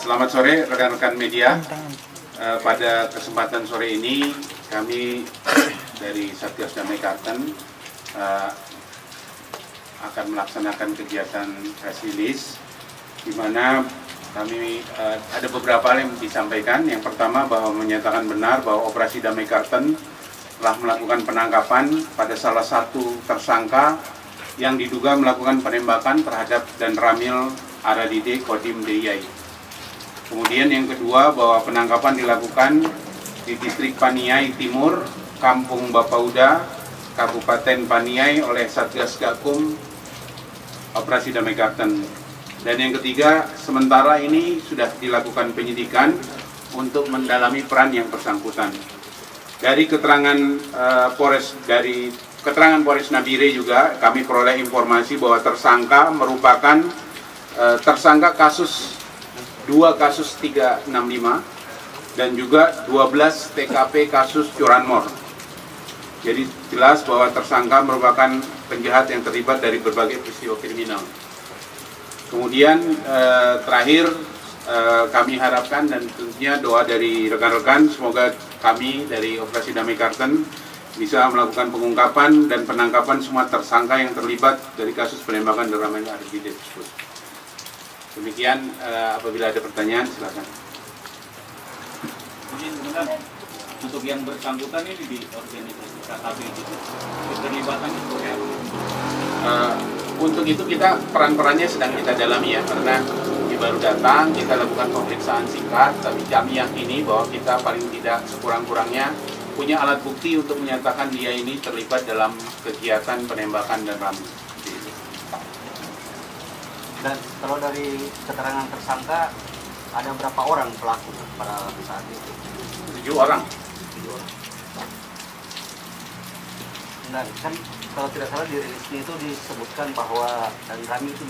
Selamat sore rekan-rekan media. Pada kesempatan sore ini kami dari Satgas Damai Karten akan melaksanakan kegiatan press release, di mana kami ada beberapa hal yang disampaikan. Yang pertama bahwa menyatakan benar bahwa Operasi Damai Karten telah melakukan penangkapan pada salah satu tersangka yang diduga melakukan penembakan terhadap dan Ramil Aradide Kodim DIY. Kemudian yang kedua bahwa penangkapan dilakukan di distrik Paniai Timur, Kampung Bapauda, Kabupaten Paniai oleh Satgas Gakum Operasi Damai Karten. Dan yang ketiga, sementara ini sudah dilakukan penyidikan untuk mendalami peran yang bersangkutan. Dari keterangan Polres Nabire juga kami peroleh informasi bahwa tersangka merupakan tersangka dua kasus 365 dan juga 12 TKP kasus curanmor. Jadi jelas bahwa tersangka merupakan penjahat yang terlibat dari berbagai peristiwa kriminal. Kemudian terakhir kami harapkan dan tentunya doa dari rekan-rekan, semoga kami dari Operasi Damai Karten bisa melakukan pengungkapan dan penangkapan semua tersangka yang terlibat dari kasus penembakan dan Ramil Aradide tersebut. Demikian, apabila ada pertanyaan silakan. Untuk yang bersangkutan ini di organisasi KKP itu keterlibatannya seperti apa? Untuk itu peran-perannya sedang kita dalami ya, karena dia baru datang, kita lakukan pemeriksaan singkat, tapi kami yakini bahwa kita paling tidak sekurang-kurangnya punya alat bukti untuk menyatakan dia ini terlibat dalam kegiatan penembakan dan Ramil. Dan kalau dari keterangan tersangka, ada berapa orang pelaku pada saat itu? 7 orang. Dan kan kalau tidak salah di rilisnya itu disebutkan bahwa dan Ramil itu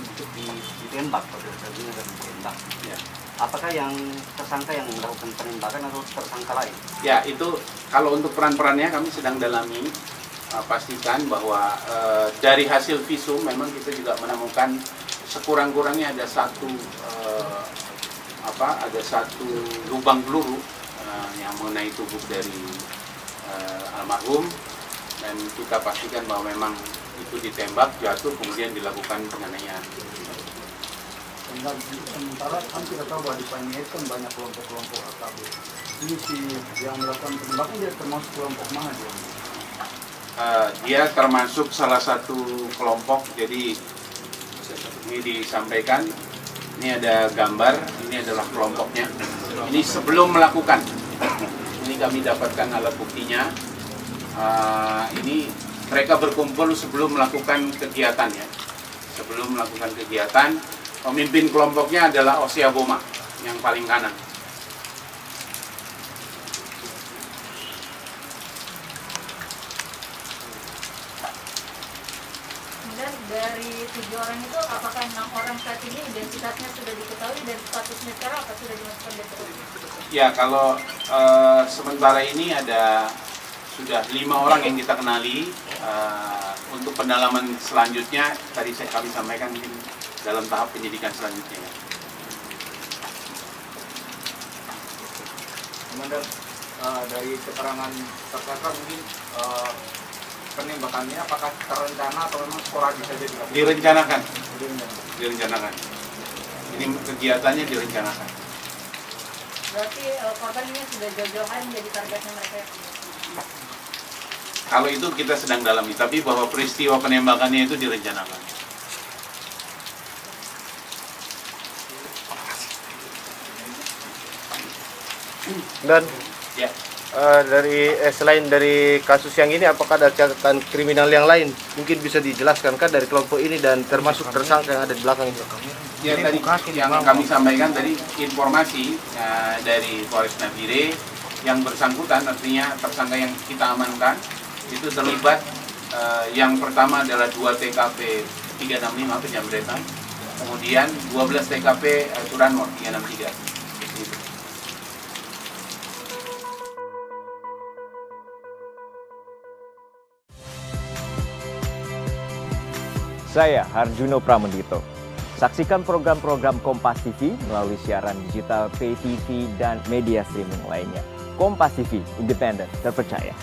ditembak, kalau tidak salah dan ditembak. Ya. Apakah yang tersangka yang melakukan penembakan atau tersangka lain? Ya, itu kalau untuk peran-perannya kami sedang dalami, pastikan bahwa dari hasil visum memang kita juga menemukan sekurang-kurangnya ada satu lubang peluru yang mengenai tubuh dari almarhum, dan kita pastikan bahwa memang itu ditembak, jatuh, kemudian dilakukan penganiayaan. Sementara kan kita tahu bahwa di Paniai kan banyak kelompok-kelompok AKB. Ini si yang melakukan penembakan dia termasuk kelompok mana dia? Dia termasuk salah satu kelompok. Jadi ini disampaikan, ini ada gambar, ini adalah kelompoknya. Ini sebelum melakukan, ini kami dapatkan alat buktinya. Ini mereka berkumpul sebelum melakukan kegiatan ya. Sebelum melakukan kegiatan, pemimpin kelompoknya adalah Osea Boma yang paling kanan. Kemudian dari 7 orang itu, apakah 6 orang saat ini identitasnya sudah diketahui dan statusnya sekarang apa sudah dimasukkan DPO? Ya, kalau sementara ini sudah 5 orang yang kita kenali. Untuk pendalaman selanjutnya tadi kami sampaikan mungkin dalam tahap penyidikan selanjutnya. Kemudian dari keterangan tersangka mungkin penembakannya apakah terencana atau memang sporadis saja dilakukan? Direncanakan. Ini kegiatannya direncanakan. Berarti korban ini sudah jauh-jauhan jadi targetnya mereka. Kalau itu kita sedang dalami, tapi bahwa peristiwa penembakannya itu direncanakan. Dan Ya. selain dari kasus yang ini, apakah ada catatan kriminal yang lain? Mungkin bisa dijelaskan kan dari kelompok ini dan termasuk tersangka yang ada di belakang itu? Ya, tadi yang kami sampaikan tadi informasi dari Polres Nabire yang bersangkutan, artinya tersangka yang kita amankan itu terlibat. Yang pertama adalah 2 TKP 365 penjamretan, kemudian 12 TKP curanmor 363. Saya Harjuno Pramendito. Saksikan program-program Kompas TV melalui siaran digital, pay TV, dan media streaming lainnya. Kompas TV, independen, terpercaya.